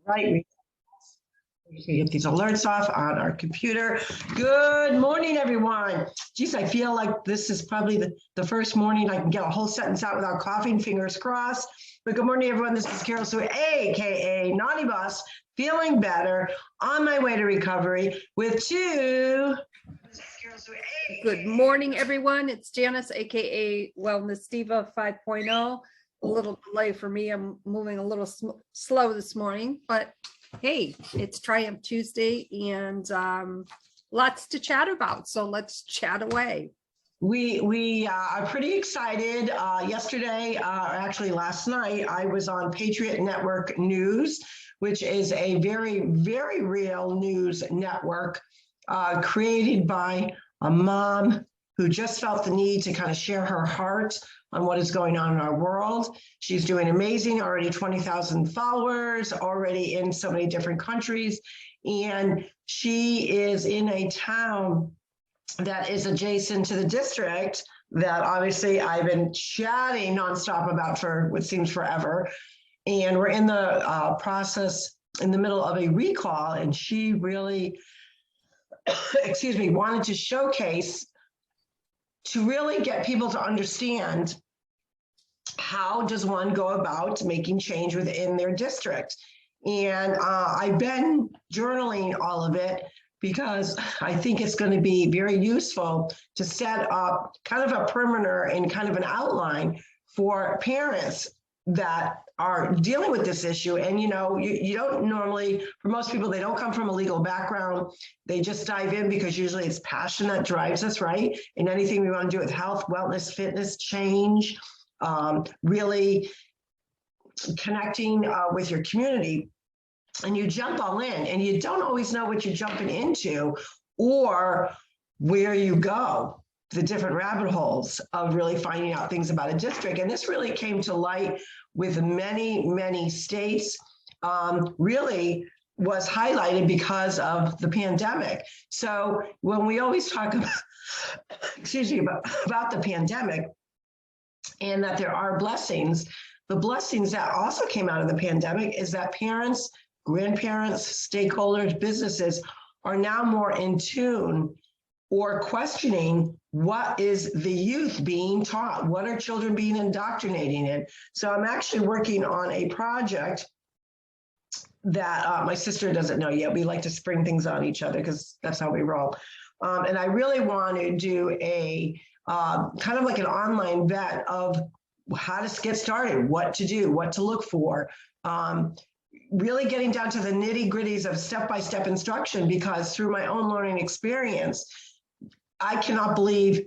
Right. We can get these alerts off on our computer. Good morning, everyone. Geez, I feel like this is probably the first morning I can get a whole sentence out without coughing, fingers crossed. But good morning, everyone. This is Carol Sue, AKA Naughty Boss, feeling better, on my way to recovery with two. Good morning, everyone. It's Janice, aka Wellness Diva 5.0. A little delay for me. I'm moving a little slow this morning, but hey, it's Triumph Tuesday and lots to chat about. So let's chat away. We are pretty excited. Yesterday, actually last night, I was on Patriot Network News, which is a very, very real news network created by a mom who just felt the need to kind of share her heart on what is going on in our world. She's doing amazing, already 20,000 followers, already in so many different countries. And she is in a town that is adjacent to the district that obviously I've been chatting nonstop about for what seems forever. And we're in the process in the middle of a recall, and she really, excuse me, wanted to showcase to really get people to understand how does one go about making change within their district. And I've been journaling all of it because I think it's going to be very useful to set up kind of a perimeter and kind of an outline for parents that are dealing with this issue. And you know, you don't normally, for most people, they don't come from a legal background. They just dive in because usually it's passion that drives us, right? And anything we want to do with health, wellness, fitness, change, really connecting with your community. And you jump all in, and you don't always know what you're jumping into or where you go, the different rabbit holes of really finding out things about a district. And this really came to light with many, many states, really was highlighted because of the pandemic. So when we always talk about, excuse me, about the pandemic and that there are blessings, the blessings that also came out of the pandemic is that parents, grandparents, stakeholders, businesses are now more in tune or questioning what is the youth being taught? What are children being indoctrinated in? So I'm actually working on a project that my sister doesn't know yet. We like to spring things on each other because that's how we roll. And I really want to do a kind of like an online vet of how to get started, what to do, what to look for. Really getting down to the nitty-gritties of step-by-step instruction, because through my own learning experience, I cannot believe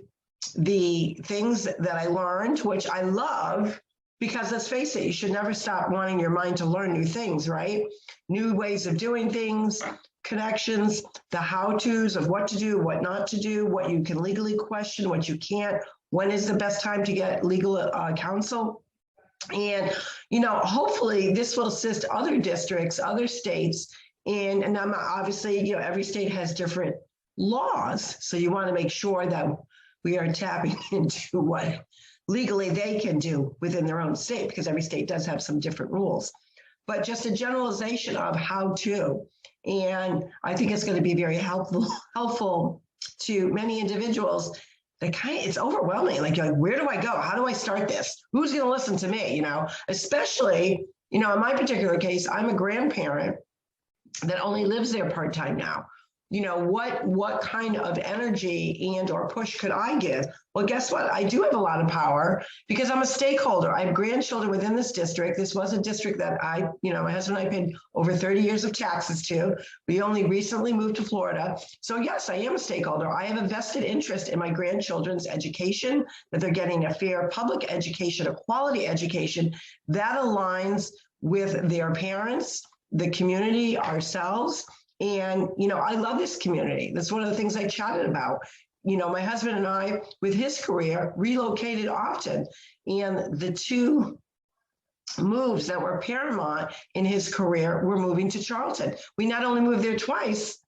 the things that I learned, which I love, because let's face it, you should never stop wanting your mind to learn new things, right? New ways of doing things, connections, the how-tos of what to do, what not to do, what you can legally question, what you can't, when is the best time to get legal counsel. And, you know, hopefully this will assist other districts, other states in, and I'm obviously, you know, every state has different laws. So you want to make sure that we are tapping into what legally they can do within their own state, because every state does have some different rules, but just a generalization of how to. And I think it's going to be very helpful to many individuals. It's overwhelming. Like, where do I go? How do I start this? Who's going to listen to me? You know, especially, you know, in my particular case, I'm a grandparent that only lives there part-time now. You know, what kind of energy and or push could I give? Well, guess what? I do have a lot of power because I'm a stakeholder. I have grandchildren within this district. This was a district that my husband and I paid over 30 years of taxes to. We only recently moved to Florida. So yes, I am a stakeholder. I have a vested interest in my grandchildren's education, that they're getting a fair public education, a quality education that aligns with their parents, the community, ourselves. And, you know, I love this community. That's one of the things I chatted about. You know, my husband and I, with his career, relocated often. And the two moves that were paramount in his career were moving to Charlton. We not only moved there twice,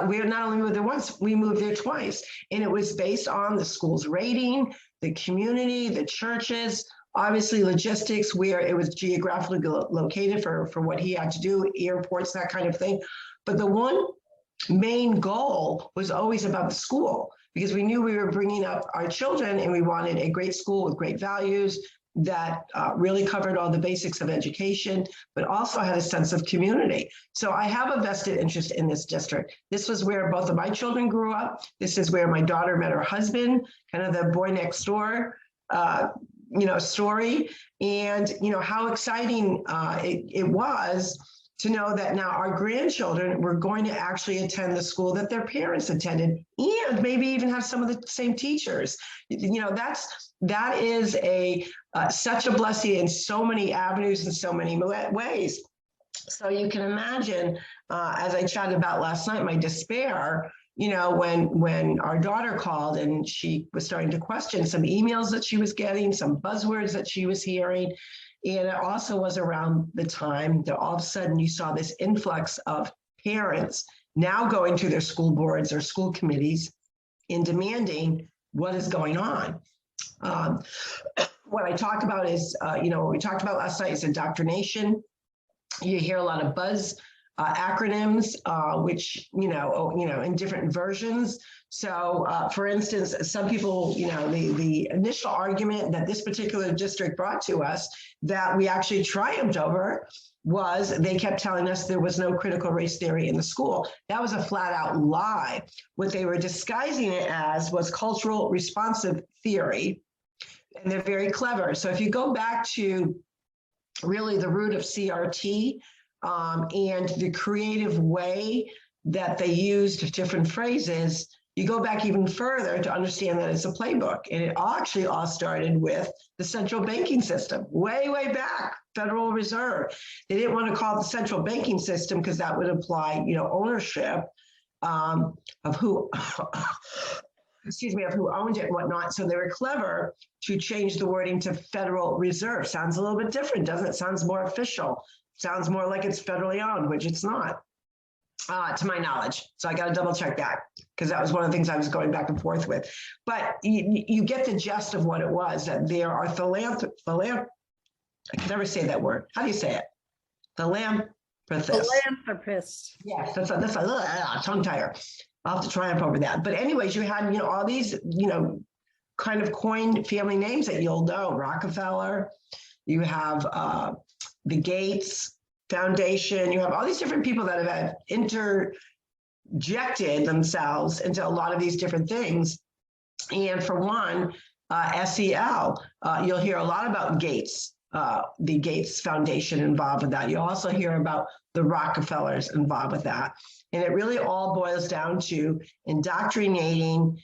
we not only moved there once, we moved there twice. And it was based on the school's rating, the community, the churches, Obviously, logistics, where it was geographically located for what he had to do, airports, that kind of thing. But the one main goal was always about the school, because we knew we were bringing up our children and we wanted a great school with great values that really covered all the basics of education, but also had a sense of community. So I have a vested interest in this district. This was where both of my children grew up. This is where my daughter met her husband, kind of the boy next door story. And, how exciting it was to know that now our grandchildren were going to actually attend the school that their parents attended, and maybe even have some of the same teachers. That is such a blessing in so many avenues and so many ways. So you can imagine, as I chatted about last night, my despair, when our daughter called and she was starting to question some emails that she was getting, some buzzwords that she was hearing. And it also was around the time that all of a sudden you saw this influx of parents now going to their school boards or school committees and demanding what is going on. What I talk about is, what we talked about last night is indoctrination. You hear a lot of buzz acronyms, which, in different versions. So, for instance, some people, the initial argument that this particular district brought to us that we actually triumphed over was they kept telling us there was no critical race theory in the school. That was a flat out lie. What they were disguising it as was cultural responsive theory, and they're very clever. So if you go back to really the root of CRT, and the creative way that they used different phrases, you go back even further to understand that it's a playbook. And it actually all started with the central banking system, way, way back, Federal Reserve. They didn't want to call it the central banking system because that would imply, ownership of who, of who owned it and whatnot. So they were clever to change the wording to Federal Reserve. Sounds a little bit different, doesn't it? Sounds more official. Sounds more like it's federally owned, which it's not, to my knowledge. So I got to double check that, because that was one of the things I was going back and forth with. But you get the gist of what it was, that there are I can never say that word. How do you say it? Philanthropists. Yes, that's a tongue tire. I'll have to triumph over that. But anyways, you had, all these, kind of coined family names that you'll know. Rockefeller, you have the Gates Foundation, you have all these different people that have interjected themselves into a lot of these different things. And for one, SEL, you'll hear a lot about Gates, the Gates Foundation involved with that. You'll also hear about the Rockefellers involved with that. And it really all boils down to indoctrinating,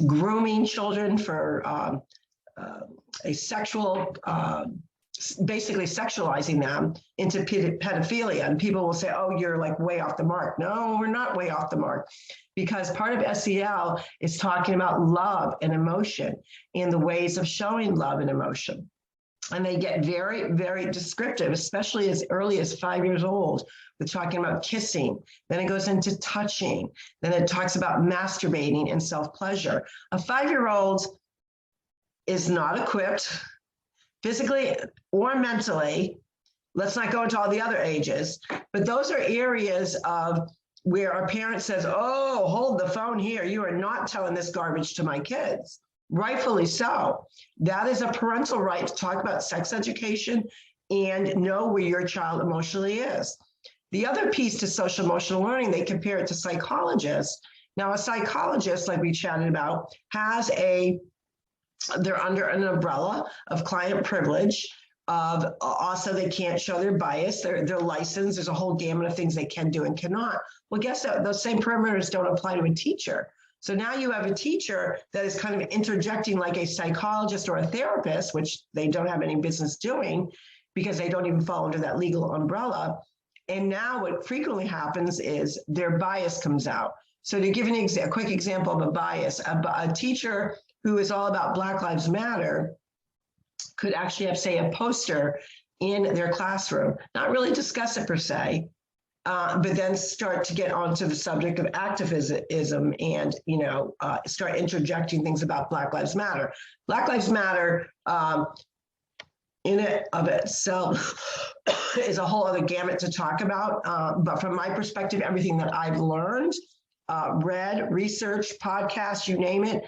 grooming children for a sexual, basically sexualizing them into pedophilia. And people will say, oh, you're like way off the mark. No, we're not way off the mark, because part of SEL is talking about love and emotion and the ways of showing love and emotion. And they get very, very descriptive, especially as early as 5 years old, with talking about kissing. Then it goes into touching. Then it talks about masturbating and self-pleasure. A 5-year-old is not equipped physically or mentally. Let's not go into all the other ages, but those are areas of where our parent says, oh, hold the phone here. You are not telling this garbage to my kids. Rightfully so. That is a parental right to talk about sex education and know where your child emotionally is. The other piece to social emotional learning, they compare it to psychologists. Now, a psychologist, like we chatted about, they're under an umbrella of client privilege, of also they can't show their bias, they're licensed, there's a whole gamut of things they can do and cannot. Well, guess what? Those same parameters don't apply to a teacher. So now you have a teacher that is kind of interjecting like a psychologist or a therapist, which they don't have any business doing because they don't even fall under that legal umbrella. And now what frequently happens is their bias comes out. So to give a quick example of a bias, a teacher who is all about Black Lives Matter could actually have, say, a poster in their classroom, not really discuss it per se, but then start to get onto the subject of activism and, start interjecting things about Black Lives Matter. Black Lives Matter, in it of itself is a whole other gamut to talk about. But from my perspective, everything that I've learned, read, researched, podcasts, you name it,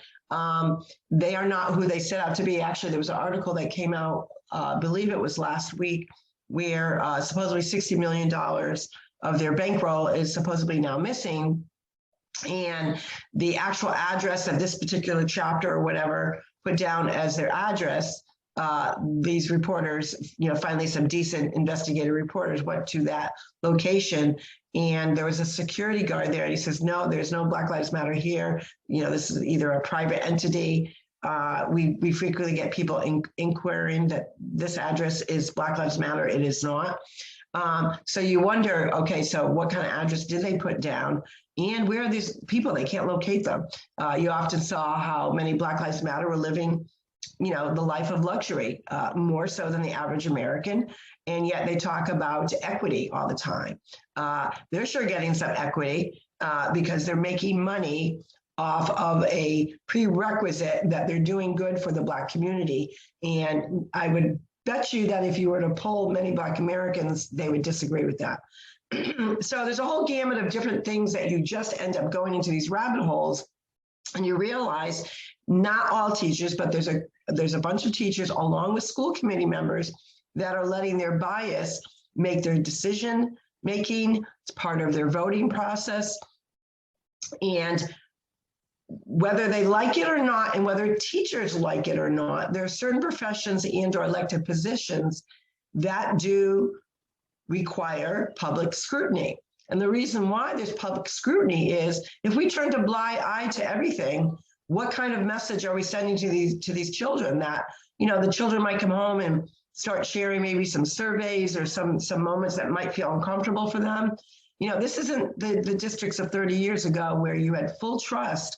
they are not who they set out to be. Actually, there was an article that came out, I believe it was last week, where supposedly $60 million of their bankroll is supposedly now missing. And the actual address of this particular chapter or whatever put down as their address, these reporters, finally some decent investigative reporters went to that location, and there was a security guard there, and he says, no, there's no Black Lives Matter here. This is either a private entity. We frequently get people inquiring that this address is Black Lives Matter. It is not. So you wonder, okay, so what kind of address did they put down? And where are these people? They can't locate them. You often saw how many Black Lives Matter were living the life of luxury, more so than the average American. And yet they talk about equity all the time. They're sure getting some equity because they're making money off of a prerequisite that they're doing good for the Black community. And I would bet you that if you were to poll many Black Americans, they would disagree with that. So there's a whole gamut of different things that you just end up going into these rabbit holes, and you realize not all teachers, but there's a bunch of teachers along with school committee members that are letting their bias make their decision making. It's part of their voting process. And whether they like it or not, and whether teachers like it or not, there are certain professions and or elected positions that do require public scrutiny. And the reason why there's public scrutiny is if we turn a blind eye to everything, what kind of message are we sending to these children that, the children might come home and start sharing maybe some surveys or some moments that might feel uncomfortable for them. This isn't the districts of 30 years ago where you had full trust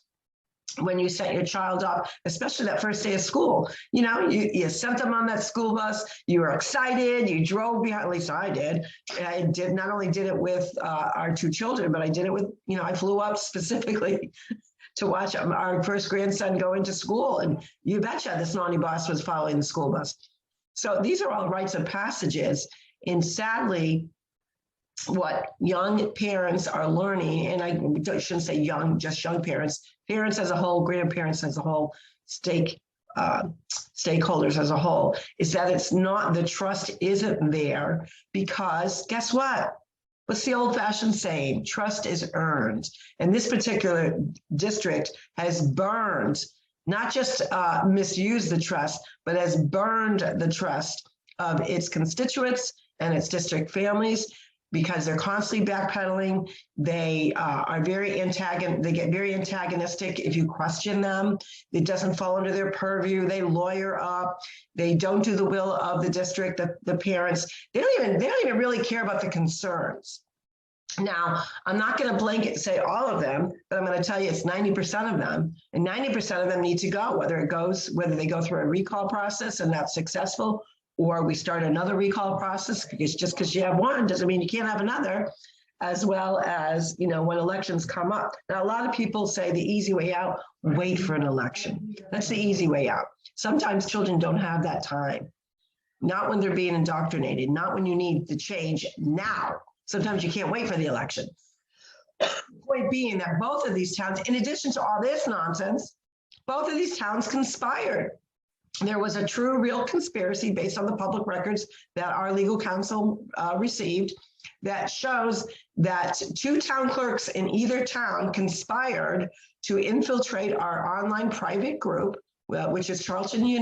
when you sent your child off, especially that first day of school. You sent them on that school bus, you were excited, you drove behind, at least I did. I did not only did it with our two children, but I did it with, I flew up specifically to watch our first grandson go into school. And you betcha this naughty boss was following the school bus. So these are all rites of passages. And sadly, what young parents are learning, and I shouldn't say young, just young parents as a whole, grandparents as a whole, stakeholders as a whole, is that it's not, the trust isn't there because guess what? What's the old-fashioned saying? Trust is earned. And this particular district has burned, not just misused the trust, but has burned the trust of its constituents and its district families, because they're constantly backpedaling. They are very they get very antagonistic if you question them. It doesn't fall under their purview. They lawyer up. They don't do the will of the district, the parents. They don't even really care about the concerns. Now, I'm not going to blanket say all of them, but I'm going to tell you it's 90% of them, and 90% of them need to go, whether they go through a recall process and that's successful, or we start another recall process, because just because you have one doesn't mean you can't have another, as well as, when elections come up. Now, a lot of people say the easy way out, wait for an election. That's the easy way out. Sometimes children don't have that time. Not when they're being indoctrinated, not when you need the change now. Sometimes you can't wait for the election. Point being that both of these towns, in addition to all this nonsense, both of these towns conspired. There was a true, real conspiracy based on the public records that our legal counsel received that shows that two town clerks in either town conspired to infiltrate our online private group, which is Charlton Dudley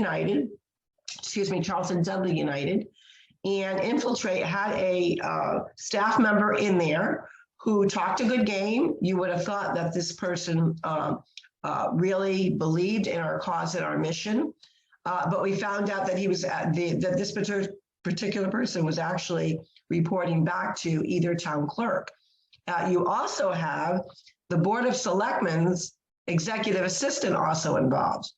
United, and infiltrate, had a staff member in there who talked a good game. You would have thought that this person really believed in our cause and our mission. But we found out that he was that this particular person was actually reporting back to either town clerk. You also have the Board of Selectmen's executive assistant also involved.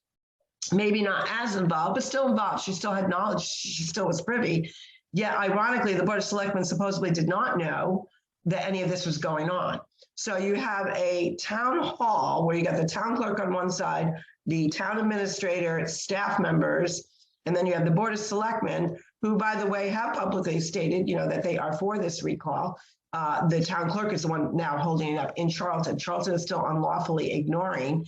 Maybe not as involved, but still involved. She still had knowledge. She still was privy. Yet, ironically, the Board of Selectmen supposedly did not know that any of this was going on. So you have a town hall where you got the town clerk on one side, the town administrator, staff members, and then you have the board of selectmen, who, by the way, have publicly stated, that they are for this recall. The town clerk is the one now holding it up in Charlton. Charlton is still unlawfully ignoring.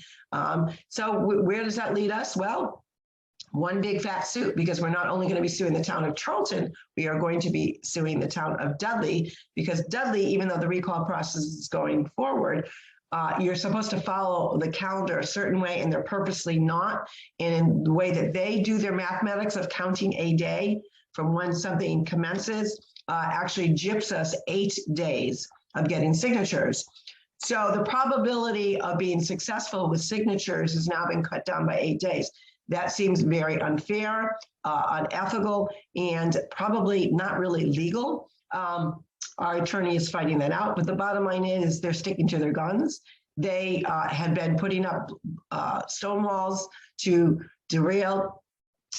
So where does that lead us? Well, one big fat suit, because we're not only going to be suing the town of Charlton, we are going to be suing the town of Dudley, because Dudley, even though the recall process is going forward, you're supposed to follow the calendar a certain way, and they're purposely not. And in the way that they do their mathematics of counting a day from when something commences, actually gyps us 8 days of getting signatures. So the probability of being successful with signatures has now been cut down by 8 days. That seems very unfair, unethical, and probably not really legal. Our attorney is fighting that out, but the bottom line is they're sticking to their guns. They had been putting up stone walls to derail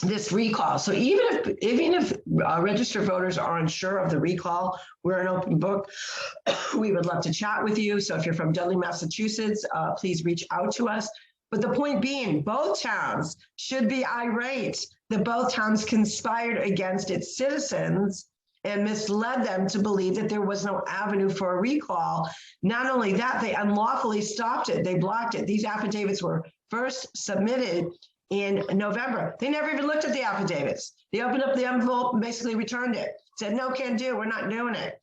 this recall. So even if registered voters are unsure of the recall, we're an open book. We would love to chat with you. So if you're from Dudley, Massachusetts, please reach out to us. But the point being, both towns should be irate that both towns conspired against its citizens and misled them to believe that there was no avenue for a recall. Not only that, they unlawfully stopped it. They blocked it. These affidavits were first submitted in November. They never even looked at the affidavits. They opened up the envelope and basically returned it. Said, no, can't do, we're not doing it.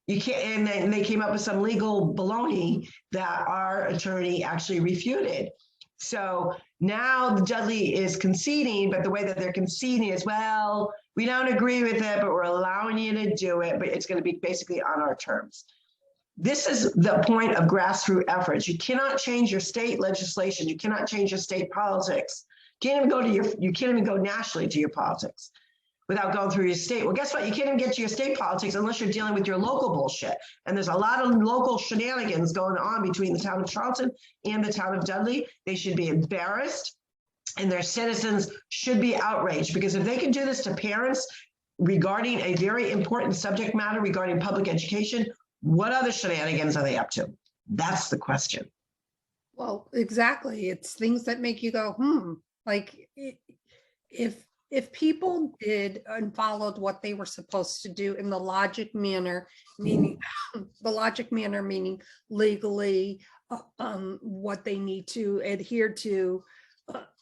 You can't, and then they came up with some legal baloney that our attorney actually refuted. So now Dudley is conceding, but the way that they're conceding is, well, we don't agree with it, but we're allowing you to do it, but it's going to be basically on our terms. This is the point of grassroots efforts. You cannot change your state legislation. You cannot change your state politics. You can't even go nationally to your politics without going through your state. Well, guess what? You can't even get to your state politics unless you're dealing with your local bullshit. And there's a lot of local shenanigans going on between the town of Charlton and the town of Dudley. They should be embarrassed, and their citizens should be outraged, because if they can do this to parents regarding a very important subject matter regarding public education, what other shenanigans are they up to? That's the question. Well, exactly. It's things that make you go, like if people did and followed what they were supposed to do in the logic manner, meaning legally, what they need to adhere to,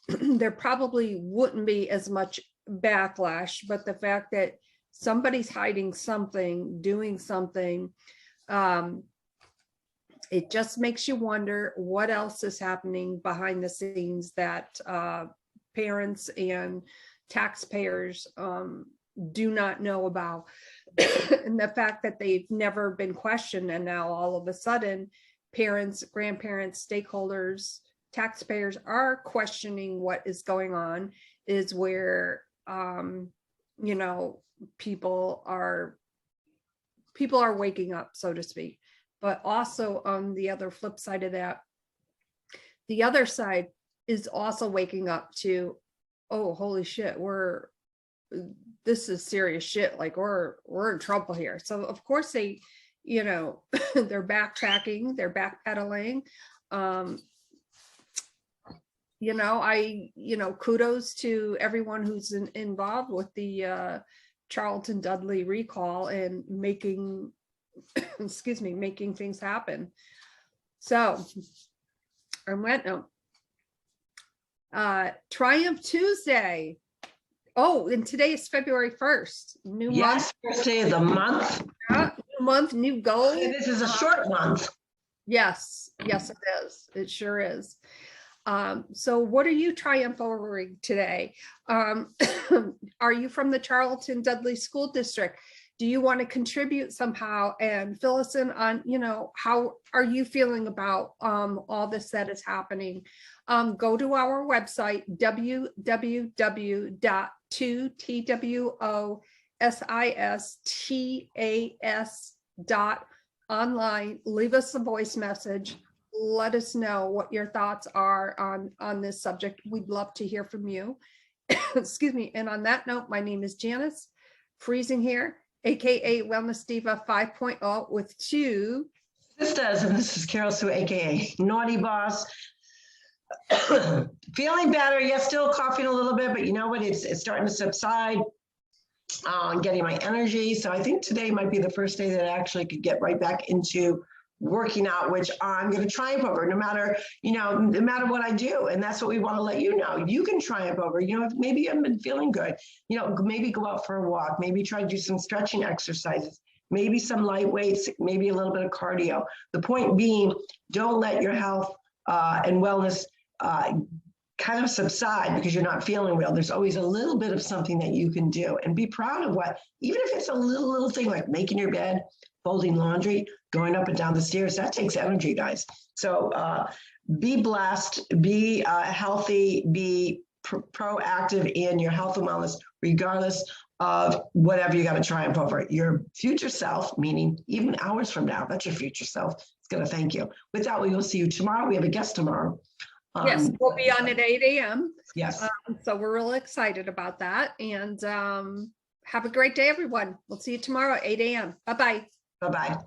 there probably wouldn't be as much backlash. But the fact that somebody's hiding something, doing something, it just makes you wonder what else is happening behind the scenes that parents and taxpayers do not know about. And the fact that they've never been questioned, and now all of a sudden parents, grandparents, stakeholders, taxpayers are questioning what is going on, is where people are waking up, so to speak. But also on the other flip side of that, the other side is also waking up to, oh, holy shit, this is serious shit. Like we're in trouble here. So of course they, they're backtracking, they're backpedaling. Kudos to everyone who's involved with the Charlton Dudley recall and making things happen. So on that note, Triumph Tuesday. Oh, and today is February 1st. New month. First day of the month. New month, new goal. This is a short month. Yes, it is. It sure is. So what are you triumphing today? Are you from the Charlton Dudley School District? Do you want to contribute somehow and fill us in on, how are you feeling about all this that is happening? Go to our website, www.TwoSistas.online. Leave us a voice message. Let us know what your thoughts are on this subject. We'd love to hear from you. Excuse me. And on that note, my name is Janice, freezing here. AKA Wellness Diva 5.0 with two Sistas, and this is Carol Sue, aka Naughty Boss. Feeling better, yes, still coughing a little bit, but you know what? It's starting to subside. Getting my energy. So I think today might be the first day that I actually could get right back into working out, which I'm going to triumph over no matter what I do. And that's what we want to let you know. You can triumph over, maybe you haven't been feeling good, maybe go out for a walk, maybe try to do some stretching exercises, maybe some light weights, maybe a little bit of cardio. The point being, don't let your health and wellness kind of subside because you're not feeling well. There's always a little bit of something that you can do, and be proud of what, even if it's a little thing like making your bed, folding laundry, going up and down the stairs. That takes energy, guys. So be blessed, be healthy, be proactive in your health and wellness, regardless of whatever you got to triumph over. Your future self, meaning even hours from now, that's your future self, is going to thank you. With that, we will see you tomorrow. We have a guest tomorrow. Yes, we'll be on at 8 a.m. Yes. So we're really excited about that. And have a great day, everyone. We'll see you tomorrow at 8 a.m. Bye-bye. Bye-bye.